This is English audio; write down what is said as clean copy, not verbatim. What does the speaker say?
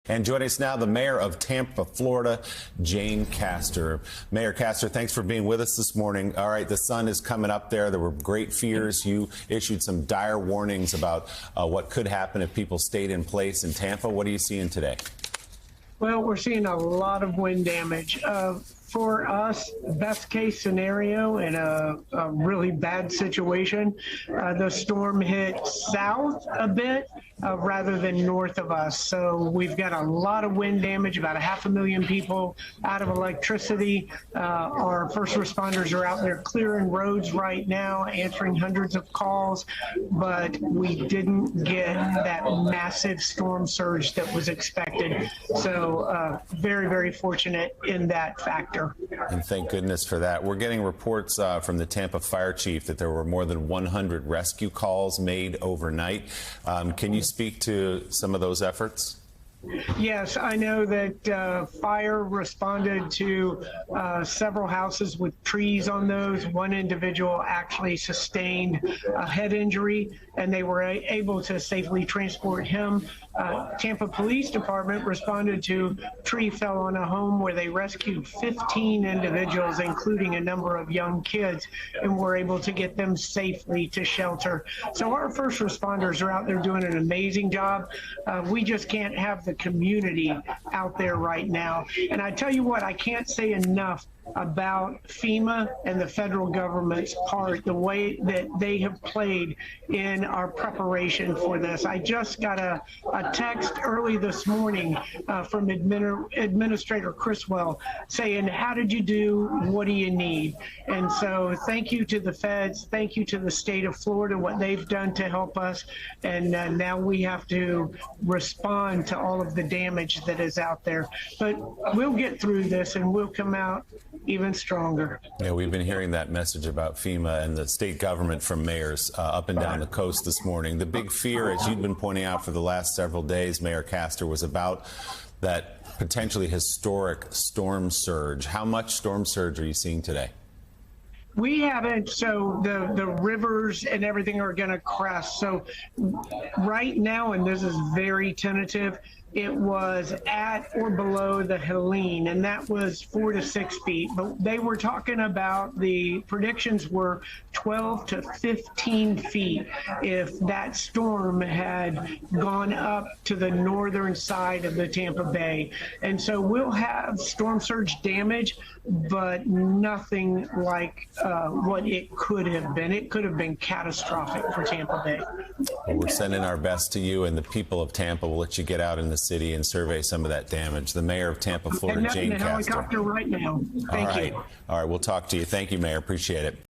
And joining us now, the mayor of Tampa, Florida, Jane Castor. Mayor Castor, thanks for being with us this morning. All right, the sun is coming up there. There were great fears. You issued some dire warnings about what could happen if people stayed in place in Tampa. What are you seeing today? Well, we're seeing a lot of wind damage. For us, best case scenario in a really bad situation, the storm hit south a bit rather than north of us. So we've got a lot of wind damage, about 500,000 people out of electricity. Our first responders are out there clearing roads right now, answering hundreds of calls, but we didn't get that massive storm surge that was expected. So very, very fortunate in that factor. And thank goodness for that. We're getting reports from the Tampa fire chief that there were more than 100 rescue calls made overnight. Can you speak to some of those efforts? Yes, I know that fire responded to several houses with trees on those. One individual actually sustained a head injury, and they were able to safely transport him. Tampa Police Department responded to a tree fell on a home where they rescued 15 individuals, including a number of young kids, and were able to get them safely to shelter. So our first responders are out there doing an amazing job. We just can't have the community out there right now. And I tell you what, I can't say enough about FEMA and the federal government's part, the way that they have played in our preparation for this. I just got a text early this morning from Administrator Criswell saying, how did you do? What do you need? And so thank you to the feds. Thank you to the state of Florida, what they've done to help us. And now we have to respond to all of the damage that is out there. But we'll get through this and we'll come out even stronger. Yeah, we've been hearing that message about FEMA and the state government from mayors up and down the coast this morning. The big fear, as you've been pointing out for the last several days, Mayor Castor, was about that potentially historic storm surge. How much storm surge are you seeing today? We haven't, so the rivers and everything are going to crest. So right now, and this is very tentative, it was at or below the Helene, and that was 4 to 6 feet. But they were talking about, the predictions were 12 to 15 feet if that storm had gone up to the northern side of the Tampa Bay. And so we'll have storm surge damage, but nothing like what it could have been. It could have been catastrophic for Tampa Bay. Well, we're sending our best to you and the people of Tampa. We'll let you get out in the city and survey some of that damage. The mayor of Tampa, Florida, Jane Castor. Helicopter right now. Thank you. All right, we'll talk to you. Thank you, Mayor. Appreciate it.